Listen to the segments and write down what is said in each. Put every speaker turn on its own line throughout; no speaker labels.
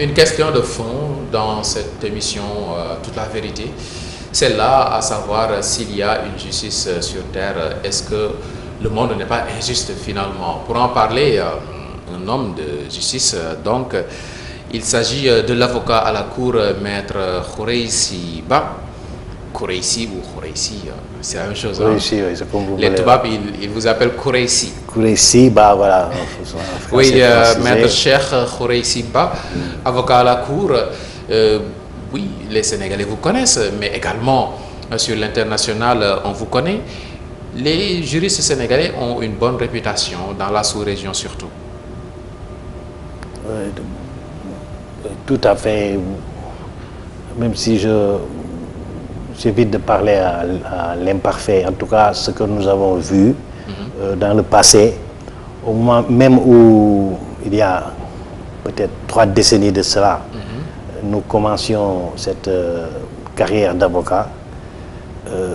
Une question de fond dans cette émission, toute la vérité, celle-là, à savoir s'il y a une justice sur Terre, est-ce que le monde n'est pas injuste finalement? Pour en parler, un homme de justice, donc, il s'agit de l'avocat à la cour, maître Khoureyssi Ba. Khoureyssi ou Khoureyssi, c'est la même chose.
Khoureyssi, oui, c'est comme vous
les Toubabs, ils vous appellent Khoureyssi.
Khoureyssi Ba, voilà.
Oui, maître Cheikh Khoureyssi Ba, avocat à la cour. Oui, les Sénégalais vous connaissent, mais également sur l'international, on vous connaît. Les juristes sénégalais ont une bonne réputation dans la sous-région surtout.
Tout à fait. Même si j'évite de parler à l'imparfait, en tout cas ce que nous avons vu dans le passé, au moment même où il y a peut-être 3 décennies de cela, nous commencions cette carrière d'avocat.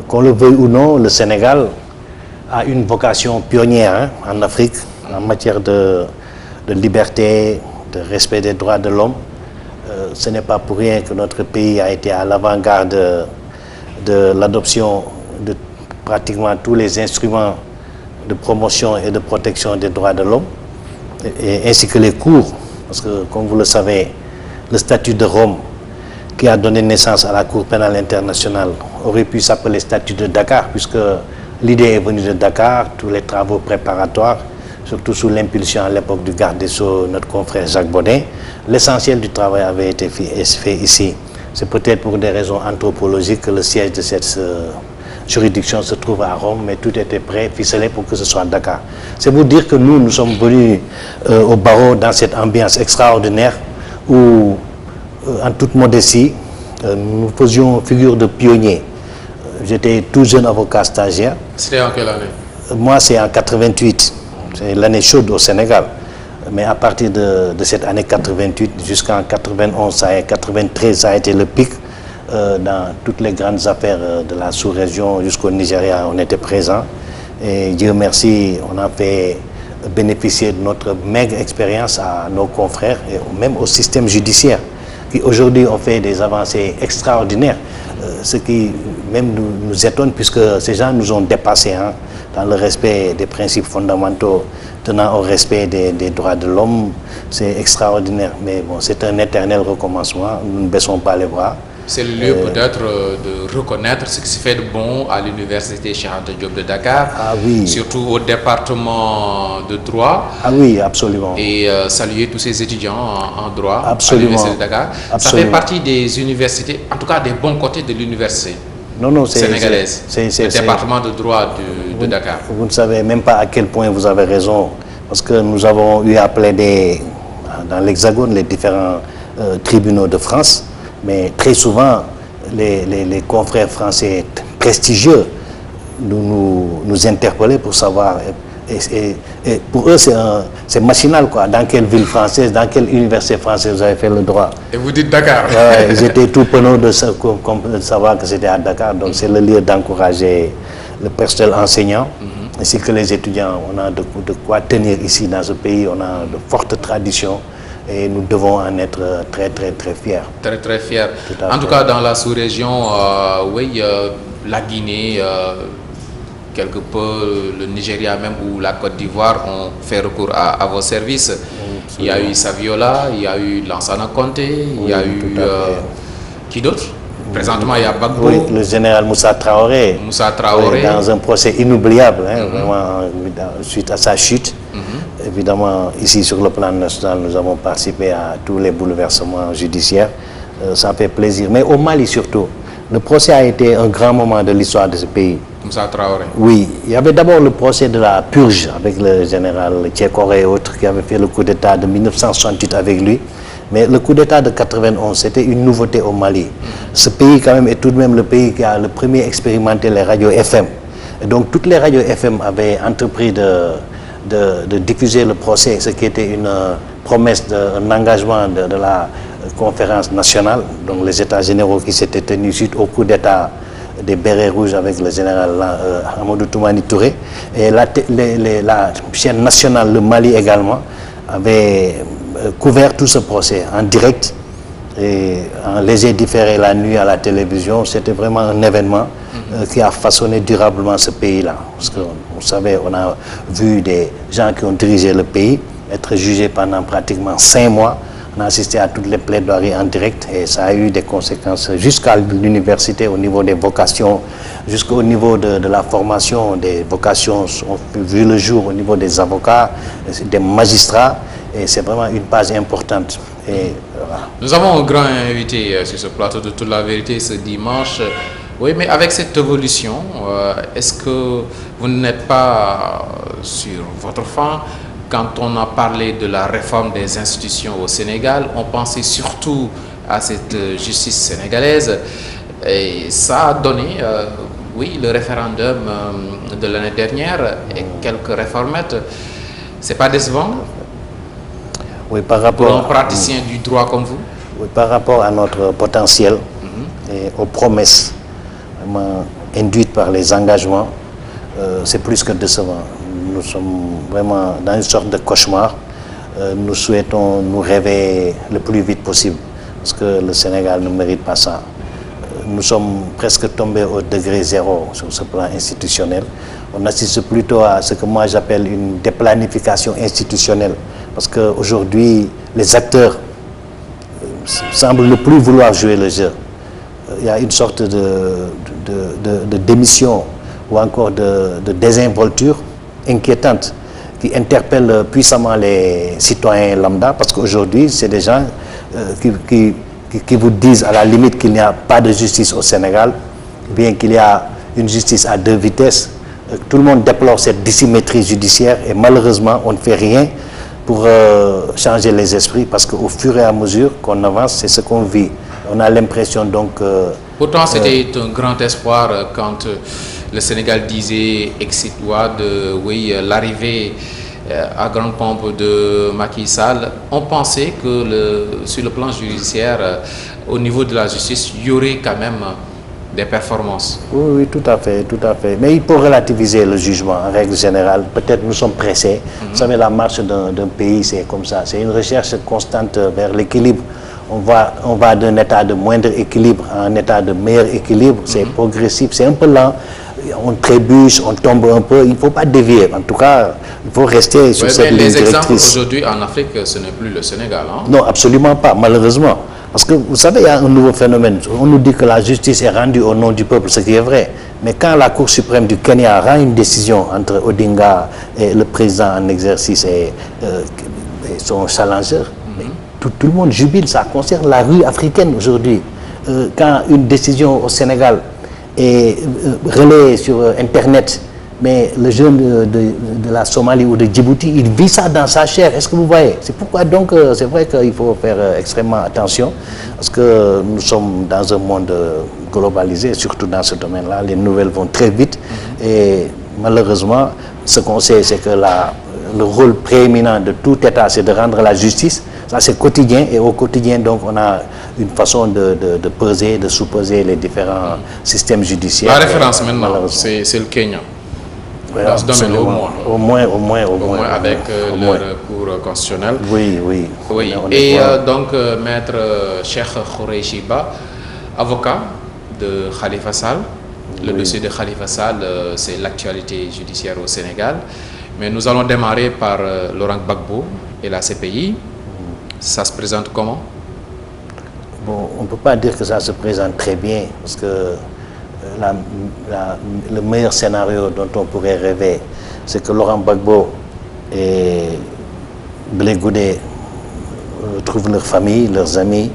Qu'on le veuille ou non, le Sénégal a une vocation pionnière en Afrique en matière de liberté, de respect des droits de l'homme. Ce n'est pas pour rien que notre pays a été à l'avant-garde de l'adoption de pratiquement tous les instruments de promotion et de protection des droits de l'homme, ainsi que les cours, parce que, comme vous le savez, le statut de Rome, qui a donné naissance à la Cour pénale internationale, aurait pu s'appeler statut de Dakar, puisque l'idée est venue de Dakar, tous les travaux préparatoires, surtout sous l'impulsion à l'époque du garde des Sceaux, notre confrère Jacques Bonnet. L'essentiel du travail avait été fait ici. C'est peut-être pour des raisons anthropologiques que le siège de cette juridiction se trouve à Rome, mais tout était prêt, ficelé pour que ce soit à Dakar. C'est pour dire que nous sommes venus au barreau dans cette ambiance extraordinaire où, en toute modestie, nous faisions figure de pionniers. J'étais tout jeune avocat stagiaire.
C'était en quelle année?
Moi, c'est en 88. C'est l'année chaude au Sénégal. Mais à partir de cette année 88 jusqu'en 91, 93, ça a été le pic. Dans toutes les grandes affaires de la sous-région jusqu'au Nigeria, on était présents. Et Dieu merci, on a fait bénéficier de notre maigre expérience à nos confrères et même au système judiciaire, qui aujourd'hui ont fait des avancées extraordinaires, ce qui même nous étonne, puisque ces gens nous ont dépassés dans le respect des principes fondamentaux tenant au respect des droits de l'homme. C'est extraordinaire, mais bon, c'est un éternel recommencement, nous ne baissons pas les bras.
C'est le lieu peut-être de reconnaître ce qui se fait de bon à l'université Cheikh Anta Diop de Dakar, surtout au département de droit.
Ah oui, absolument.
Et saluer tous ces étudiants en droit à
absolument.
l'université de Dakar.
Absolument.
Ça fait partie des universités, en tout cas des bons côtés de l'université sénégalaise, le département de droit de Dakar.
Vous ne savez même pas à quel point vous avez raison, parce que nous avons eu à plaider dans l'Hexagone les différents tribunaux de France. Mais très souvent, les confrères français prestigieux nous interpellaient pour savoir. Et pour eux, c'est machinal, quoi. Dans quelle ville française, dans quelle université française vous avez fait le droit?
Et vous dites Dakar.
Ils étaient tout penauds de savoir que c'était à Dakar. Donc c'est le lieu d'encourager le personnel enseignant, ainsi que les étudiants. On a de quoi tenir ici dans ce pays. On a de fortes traditions. Et nous devons en être très, très, très fiers.
Très, très fiers. En tout cas, dans la sous-région, oui, la Guinée, quelque peu, le Nigeria même, ou la Côte d'Ivoire ont fait recours à vos services. Il y a eu Saviola, il y a eu Lansana Conté, il y a eu... qui d'autre? Présentement, il y a Bagbo.
Oui, le général Moussa Traoré.
Moussa Traoré.
Dans un procès inoubliable, vraiment, suite à sa chute. Évidemment, ici sur le plan national, nous avons participé à tous les bouleversements judiciaires. Ça fait plaisir. Mais au Mali surtout, le procès a été un grand moment de l'histoire de ce pays.
Moussa Traoré.
Oui, il y avait d'abord le procès de la purge avec le général Tchékoré et autres qui avaient fait le coup d'État de 1968 avec lui. Mais le coup d'État de 91, c'était une nouveauté au Mali. Ce pays, quand même, est tout de même le pays qui a le premier expérimenté les radios FM. Et donc, toutes les radios FM avaient entrepris de diffuser le procès, ce qui était une promesse, un engagement de la conférence nationale, donc les États généraux qui s'étaient tenus suite au coup d'État des bérets rouges avec le général Amadou Toumani Touré. Et la chaîne nationale, le Mali également, avait couvert tout ce procès en direct et en léger différé la nuit à la télévision. C'était vraiment un événement qui a façonné durablement ce pays-là. Parce que, vous savez, on a vu des gens qui ont dirigé le pays être jugés pendant pratiquement 5 mois. On a assisté à toutes les plaidoiries en direct et ça a eu des conséquences jusqu'à l'université au niveau des vocations, jusqu'au niveau de la formation des vocations ont vu le jour au niveau des avocats, des magistrats, et c'est vraiment une page importante. Et, voilà.
Nous avons un grand invité sur ce plateau de Toute la vérité ce dimanche. Oui, mais avec cette évolution, est-ce que vous n'êtes pas sur votre faim? Quand on a parlé de la réforme des institutions au Sénégal, on pensait surtout à cette justice sénégalaise et ça a donné, oui, le référendum de l'année dernière et quelques réformettes. C'est pas décevant?
Oui, par rapport
pour un praticien du droit comme vous?
Oui, par rapport à notre potentiel et aux promesses induites par les engagements, c'est plus que décevant. Nous sommes vraiment dans une sorte de cauchemar. Nous souhaitons nous réveiller le plus vite possible parce que le Sénégal ne mérite pas ça. Nous sommes presque tombés au degré zéro sur ce plan institutionnel. On assiste plutôt à ce que moi j'appelle une déplanification institutionnelle parce qu'aujourd'hui, les acteurs semblent ne plus vouloir jouer le jeu. Il y a une sorte de démission ou encore de désinvolture inquiétante qui interpelle puissamment les citoyens lambda parce qu'aujourd'hui, c'est des gens qui vous disent à la limite qu'il n'y a pas de justice au Sénégal, bien qu'il y a une justice à 2 vitesses. Tout le monde déplore cette dissymétrie judiciaire et malheureusement, on ne fait rien pour changer les esprits parce qu'au fur et à mesure qu'on avance, c'est ce qu'on vit. On a l'impression donc...
Pourtant, c'était un grand espoir quand le Sénégal disait exit-toi de l'arrivée à grande pompe de Macky Sall. On pensait que sur le plan judiciaire, au niveau de la justice, il y aurait quand même des performances.
Oui, oui, tout à fait, tout à fait. Mais il faut relativiser le jugement en règle générale. Peut-être nous sommes pressés. Vous savez, la marche d'un pays, c'est comme ça. C'est une recherche constante vers l'équilibre. On va d'un état de moindre équilibre à un état de meilleur équilibre. C'est progressif, c'est un peu lent. On trébuche, on tombe un peu. Il ne faut pas dévier. En tout cas, il faut rester sur cette ligne directrice.
Les exemples aujourd'hui en Afrique, ce n'est plus le Sénégal. Hein?
Non, absolument pas, malheureusement. Parce que vous savez, il y a un nouveau phénomène. On nous dit que la justice est rendue au nom du peuple, ce qui est vrai. Mais quand la Cour suprême du Kenya rend une décision entre Odinga et le président en exercice et son challenger, tout le monde jubile. Ça concerne la rue africaine aujourd'hui. Quand une décision au Sénégal est relayée sur Internet, mais le jeune de la Somalie ou de Djibouti, il vit ça dans sa chair. Est-ce que vous voyez? C'est pourquoi donc c'est vrai qu'il faut faire extrêmement attention parce que nous sommes dans un monde globalisé, surtout dans ce domaine-là. Les nouvelles vont très vite et malheureusement, ce qu'on sait, c'est que le rôle prééminent de tout État, c'est de rendre la justice. Ça, c'est quotidien et au quotidien, donc, on a une façon de peser, de sous-peser les différents systèmes judiciaires.
La référence maintenant, c'est le Kenya.
Voilà,
dans ce domaine,
au moins
avec leur cours constitutionnel.
Oui, oui.
Oui. Et donc, maître Cheikh Khoureyssi Ba, avocat de Khalifa Sall. Le dossier de Khalifa Sall, c'est l'actualité judiciaire au Sénégal. Mais nous allons démarrer par Laurent Gbagbo et la CPI. Ça se présente comment?
Bon, on ne peut pas dire que ça se présente très bien, parce que le meilleur scénario dont on pourrait rêver, c'est que Laurent Gbagbo et Blé Goudé trouvent leur famille, leurs amis,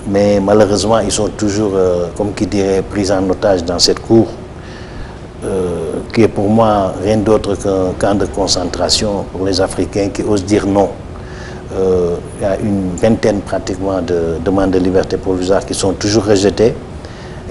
mais malheureusement, ils sont toujours, comme qui dirait, pris en otage dans cette cour, qui est pour moi rien d'autre qu'un camp de concentration pour les Africains qui osent dire non. Il y a une vingtaine pratiquement de demandes de liberté provisoire qui sont toujours rejetées.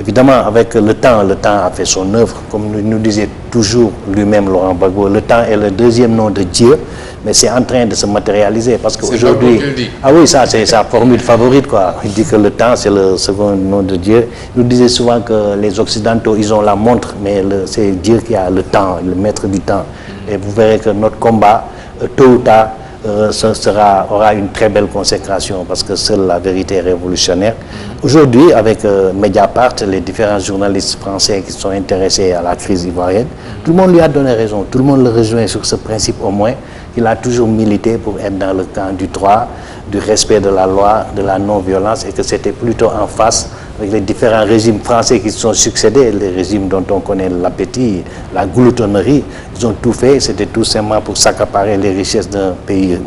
Évidemment, avec le temps a fait son œuvre. Comme nous disait toujours lui-même Laurent Gbagbo, le temps est le deuxième nom de Dieu, mais c'est en train de se matérialiser parce qu'aujourd'hui... Ah oui, ça c'est sa formule favorite, quoi. Il dit que le temps c'est le second nom de Dieu. Il nous disait souvent que les Occidentaux, ils ont la montre, mais c'est Dieu qui a le temps, le maître du temps. Et vous verrez que notre combat, tôt ou tard, aura une très belle consécration parce que seule la vérité est révolutionnaire. Aujourd'hui, avec Mediapart, les différents journalistes français qui sont intéressés à la crise ivoirienne, tout le monde lui a donné raison, tout le monde le rejoint sur ce principe au moins, qu'il a toujours milité pour être dans le camp du droit, du respect de la loi, de la non-violence, et que c'était plutôt en face avec les différents régimes français qui se sont succédés, les régimes dont on connaît l'appétit, la gloutonnerie. Ils ont tout fait, c'était tout simplement pour s'accaparer les richesses d'un pays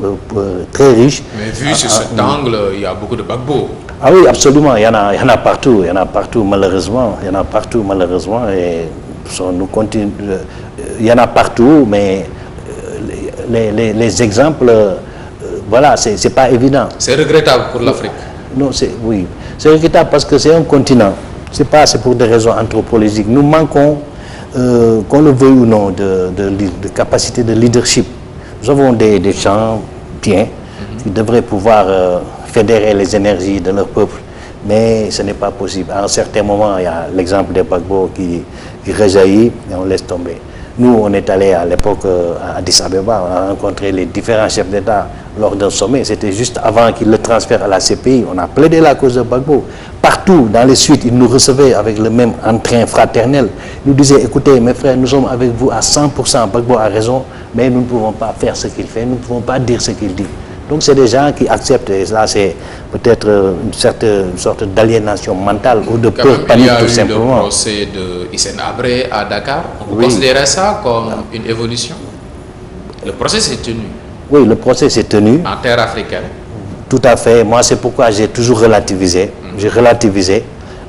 très riche.
Mais vu sur cet angle, il y a beaucoup de Gbagbo.
Ah oui, absolument, il y en a partout, malheureusement, et nous continuons, il y en a partout, mais les exemples, voilà, c'est pas évident.
C'est regrettable pour l'Afrique.
Non, oui, c'est regrettable parce que c'est un continent. C'est pour des raisons anthropologiques. Nous manquons, qu'on le veuille ou non, de capacité de leadership. Nous avons des gens bien qui devraient pouvoir fédérer les énergies de leur peuple, mais ce n'est pas possible. À un certain moment, il y a l'exemple des Gbagbo qui rejaillit et on laisse tomber. Nous, on est allé à l'époque à Addis Abeba, on a rencontré les différents chefs d'État lors d'un sommet. C'était juste avant qu'ils le transfèrent à la CPI. On a plaidé la cause de Gbagbo. Partout, dans les suites, ils nous recevaient avec le même entrain fraternel. Ils nous disaient, écoutez, mes frères, nous sommes avec vous à 100%. Gbagbo a raison, mais nous ne pouvons pas faire ce qu'il fait, nous ne pouvons pas dire ce qu'il dit. Donc c'est des gens qui acceptent, et là c'est peut-être une sorte d'aliénation mentale ou de peur panique tout simplement.
Il y a eu le procès de Hissène Habré à Dakar. On peut considérer ça comme une évolution? Le procès s'est tenu.
Oui, le procès s'est tenu.
En terre africaine.
Tout à fait. Moi, c'est pourquoi j'ai toujours relativisé. J'ai relativisé.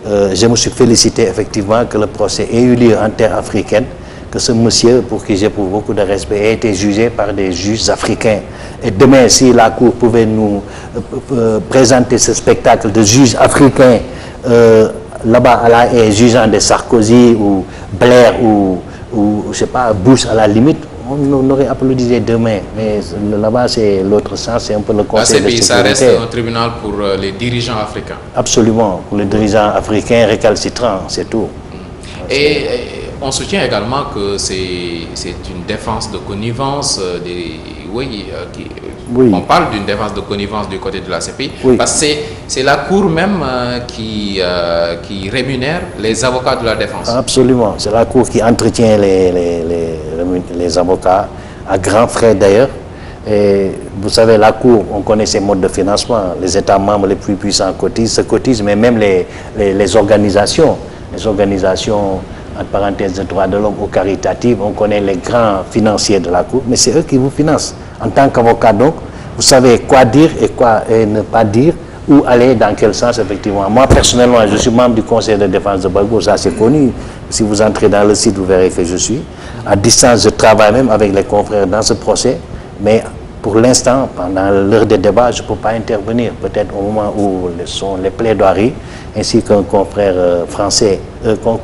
Je me suis félicité effectivement que le procès ait eu lieu en terre africaine, que ce monsieur, pour qui j'éprouve beaucoup de respect, ait été jugé par des juges africains. Et demain, si la Cour pouvait nous présenter ce spectacle de juges africains là-bas à la haie, jugeant des Sarkozy ou Blair ou je sais pas, Bush à la limite, on aurait applaudi demain. Mais là-bas, c'est l'autre sens, c'est un peu le conseil de sécurité.
Ça reste un tribunal pour les dirigeants africains.
Absolument, pour les dirigeants africains récalcitrants, c'est tout.
Et on soutient également que c'est une défense de connivence oui. On parle d'une défense de connivence du côté de la CPI, parce que c'est la Cour même qui rémunère les avocats de la défense.
Absolument, c'est la Cour qui entretient les avocats, à grands frais d'ailleurs. Et vous savez, la Cour, on connaît ses modes de financement. Les États membres les plus puissants se cotisent, mais même les organisations, entre parenthèses, de droits de l'homme ou caritatives, on connaît les grands financiers de la Cour, mais c'est eux qui vous financent. En tant qu'avocat, donc, vous savez quoi dire et ne pas dire, où aller, dans quel sens, effectivement. Moi, personnellement, je suis membre du conseil de défense de Gbagbo, ça c'est connu. Si vous entrez dans le site, vous verrez que je suis. À distance, je travaille même avec les confrères dans ce procès, mais pour l'instant, pendant l'heure des débats, je ne peux pas intervenir. Peut-être au moment où sont les plaidoiries, ainsi qu'un confrère français,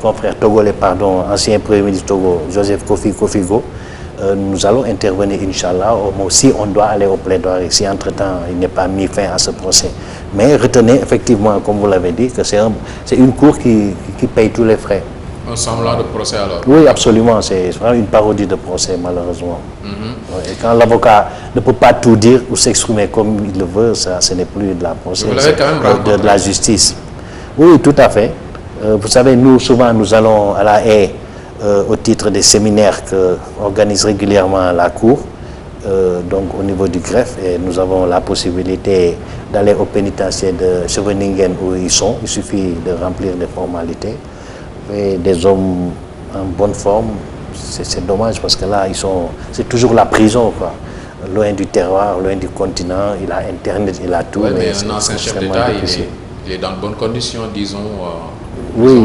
confrère togolais, pardon, ancien premier ministre Togo, Joseph Kofigo, nous allons intervenir, Inch'Allah, si on doit aller au plaidoirie, si entre-temps il n'est pas mis fin à ce procès. Mais retenez effectivement, comme vous l'avez dit, que c'est une cour qui paye tous les frais.
Un semblant de procès alors?
Oui, absolument, c'est vraiment une parodie de procès, malheureusement. Et quand l'avocat ne peut pas tout dire ou s'exprimer comme il le veut, ça, ce n'est plus de la procès, c'est de la justice. Oui, tout à fait. Vous savez, nous, souvent, nous allons à la haie au titre des séminaires qu'organise régulièrement la Cour, donc au niveau du greffe, et nous avons la possibilité d'aller au pénitentiaire de Scheveningen où ils sont. Il suffit de remplir des formalités. Et des hommes en bonne forme, c'est dommage parce que là, c'est toujours la prison, quoi. Loin du terroir, loin du continent, il a Internet, il a tout.
Ouais, mais un ancien chef d'État, il est dans de bonnes conditions, disons,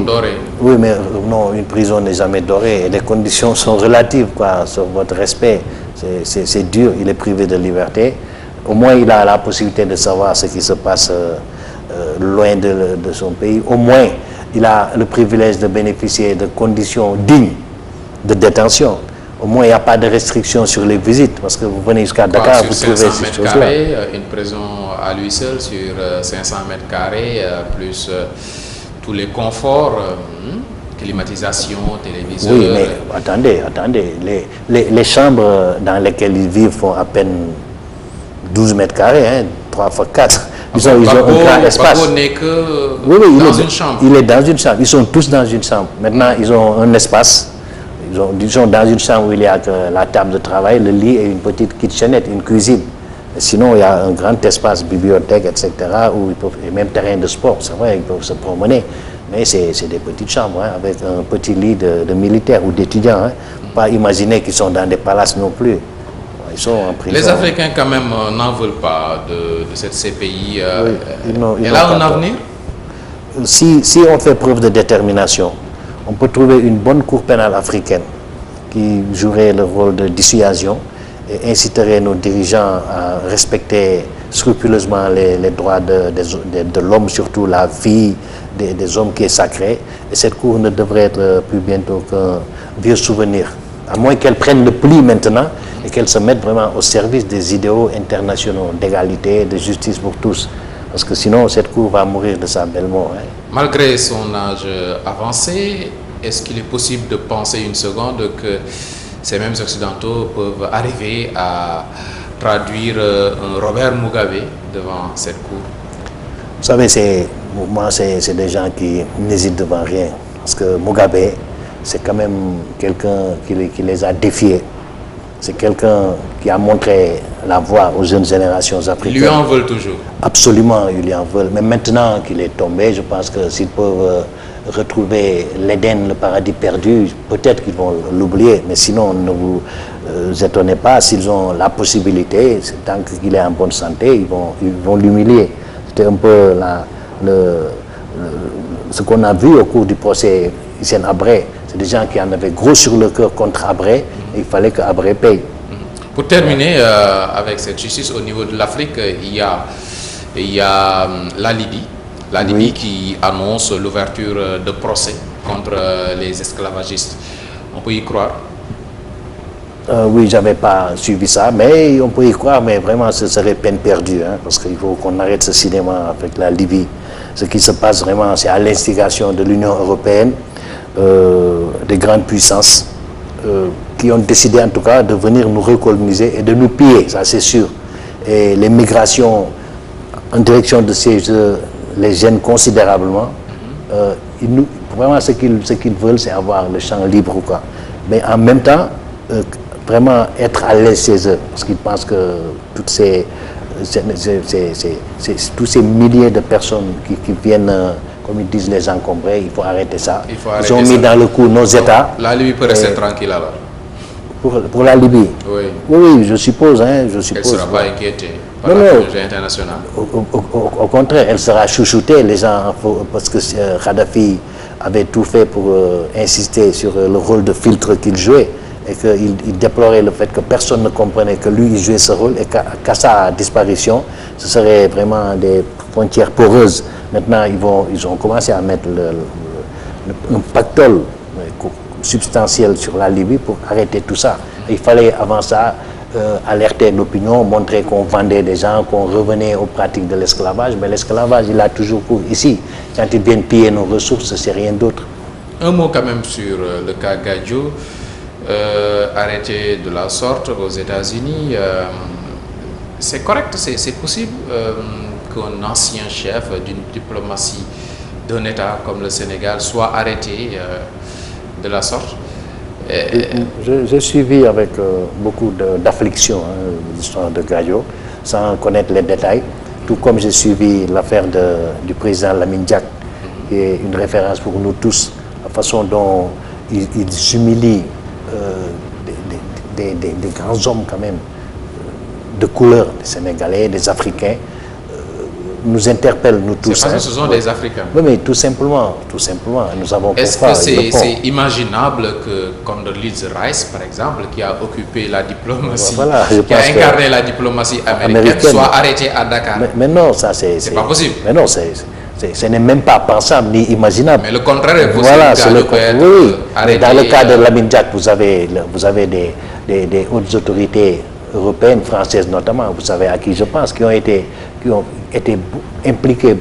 dorées.
Oui, mais non, une prison n'est jamais dorée et les conditions sont relatives, quoi, sur votre respect. C'est dur, il est privé de liberté. Au moins, il a la possibilité de savoir ce qui se passe loin de son pays. Au moins, il a le privilège de bénéficier de conditions dignes de détention. Au moins, il n'y a pas de restrictions sur les visites, parce que vous venez jusqu'à Dakar, vous trouvez ces choses-là.
Une prison à lui seul sur 500 mètres carrés, plus tous les conforts, climatisation, téléviseur.
Oui, mais attendez, les chambres dans lesquelles ils vivent font à peine 12 mètres carrés, hein, 3 fois 4. Ils ont un grand espace.
Gbagbo n'est que
oui,
dans une chambre.
Il est dans une chambre. Ils sont tous dans une chambre. Maintenant, ils ont un espace. Ils sont dans une chambre où il y a que la table de travail, le lit et une petite kitchenette, une cuisine. Sinon, il y a un grand espace, bibliothèque, etc., où ils peuvent, et même terrain de sport, c'est vrai, ils peuvent se promener. Mais c'est des petites chambres, hein, avec un petit lit de militaires ou d'étudiants. Hein. Pas imaginer qu'ils sont dans des palaces non plus. Ils sont en prison.
Les Africains, quand même, n'en veulent pas de cette CPI.
Oui,
elle a un avenir?
Si on fait preuve de détermination, on peut trouver une bonne cour pénale africaine qui jouerait le rôle de dissuasion et inciterait nos dirigeants à respecter scrupuleusement les droits de l'homme, surtout la vie des hommes qui est sacrée. Et cette cour ne devrait être plus bientôt qu'un vieux souvenir. À moins qu'elle prenne le pli maintenant et qu'elle se mette vraiment au service des idéaux internationaux d'égalité, de justice pour tous. Parce que sinon, cette cour va mourir de sa belle mort. Hein.
Malgré son âge avancé, est-ce qu'il est possible de penser une seconde que ces mêmes Occidentaux peuvent arriver à traduire un Robert Mugabe devant cette cour?
Vous savez, c'est des gens qui n'hésitent devant rien. Parce que Mugabe, c'est quand même quelqu'un qui les a défiés. C'est quelqu'un qui a montré la voie aux jeunes générations africaines.
Ils lui en veulent toujours? Absolument,
ils lui en veulent. Mais maintenant qu'il est tombé, je pense que s'ils peuvent retrouver l'Éden, le paradis perdu, peut-être qu'ils vont l'oublier. Mais sinon, ne vous étonnez pas, s'ils ont la possibilité, tant qu'il est en bonne santé, ils vont l'humilier. C'était un peu ce qu'on a vu au cours du procès Hissène Habré. C'est des gens qui en avaient gros sur le cœur contre Habré, et il fallait que Habré paye.
Pour terminer avec cette justice au niveau de l'Afrique, il y a la Libye. La Libye qui annonce l'ouverture de procès contre les esclavagistes. On peut y croire?
Oui, je n'avais pas suivi ça, mais on peut y croire, mais vraiment ce serait peine perdue, hein, parce qu'il faut qu'on arrête ce cinéma avec la Libye. Ce qui se passe vraiment, c'est à l'instigation de l'Union européenne, des grandes puissances, qui ont décidé en tout cas de venir nous recoloniser et de nous piller, ça c'est sûr. Et les migrations en direction de ces jeux les gênent considérablement. Vraiment ce qu'ils veulent, c'est avoir le champ libre, quoi. Mais en même temps, vraiment être à l'aise chez eux, parce qu'ils pensent que tous ces milliers de personnes qui viennent, comme ils disent, les encombrer, il faut arrêter ça. Ils ont mis dans le coup nos États.
La Libye peut rester tranquille alors?
Pour la Libye?
Oui.
Oui, je suppose. Hein, je suppose.
Elle ne sera pas inquiétée par la communauté internationale?
Au contraire, elle sera chouchoutée, les gens, parce que Kadhafi avait tout fait pour insister sur le rôle de filtre qu'il jouait, et qu'il déplorait le fait que personne ne comprenait que lui, il jouait ce rôle, et qu'à sa disparition, ce serait vraiment des frontières poreuses. Maintenant, ils ont commencé à mettre un pactole substantiel sur la Libye pour arrêter tout ça. Il fallait avant ça alerter l'opinion, montrer qu'on vendait des gens, qu'on revenait aux pratiques de l'esclavage, mais l'esclavage, il a toujours cours ici. Quand ils viennent piller nos ressources, c'est rien d'autre.
Un mot quand même sur le cas Gadio, arrêté de la sorte aux États-Unis. C'est correct, c'est possible qu'un ancien chef d'une diplomatie d'un État comme le Sénégal soit arrêté de la sorte?
J'ai suivi avec beaucoup d'affliction l'histoire de Gadio, sans connaître les détails, tout comme j'ai suivi l'affaire du président Lamine Diack, qui est une référence pour nous tous, la façon dont il humilie des grands hommes quand même, de couleur, des Sénégalais, des Africains, nous interpelle, nous tous.
C'est parce que ce sont des Africains.
Oui, mais tout simplement, nous avons...
Est-ce que c'est imaginable que Condoleezza Rice, par exemple, qui a occupé la diplomatie, qui a incarné la diplomatie américaine, soit arrêtée à Dakar?
Mais non, ça c'est
pas possible.
Mais non, ce n'est même pas pensable ni imaginable.
Mais le contraire est possible.
Voilà, c'est le
contraire.
Oui,
arrêté,
dans le cas de Lamine Diack, vous avez des hautes autorités européennes, françaises notamment, vous savez à qui je pense, qui ont été impliqués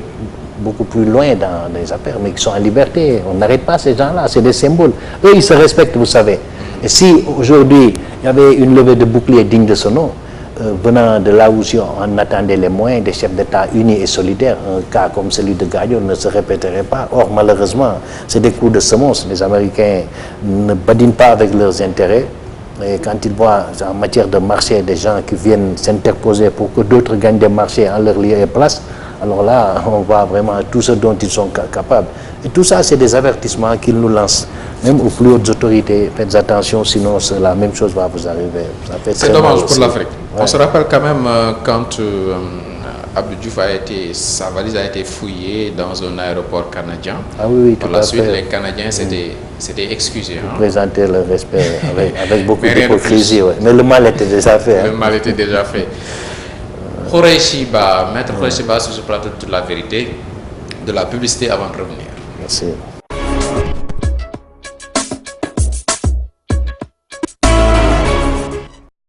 beaucoup plus loin dans les affaires, mais qui sont en liberté. On n'arrête pas ces gens-là, c'est des symboles. Eux, ils se respectent, vous savez. Et si aujourd'hui, il y avait une levée de bouclier digne de ce nom, venant de là où on attendait les moyens, des chefs d'État unis et solidaires, un cas comme celui de Gadio ne se répéterait pas. Or, malheureusement, c'est des coups de semonce. Les Américains ne badinent pas avec leurs intérêts. Et quand ils voient en matière de marché des gens qui viennent s'interposer pour que d'autres gagnent des marchés en leur lieu et place, alors là, on voit vraiment tout ce dont ils sont capables. Et tout ça, c'est des avertissements qu'ils nous lancent. Même aux plus hautes autorités, faites attention, sinon la même chose va vous arriver.
C'est dommage pour l'Afrique. Ouais. On se rappelle quand même quand Abdou Diouf sa valise a été fouillée dans un aéroport canadien.
Ah oui, tout
par la suite, les Canadiens s'étaient excusés.
Présenter le respect avec beaucoup d'hypocrisie. Ouais. Mais le mal était déjà fait.
Le mal était déjà fait. Khoureychi Ba, maître Khoureychi Ba sur ce plateau de Toute la vérité, de la publicité avant de revenir.
Merci.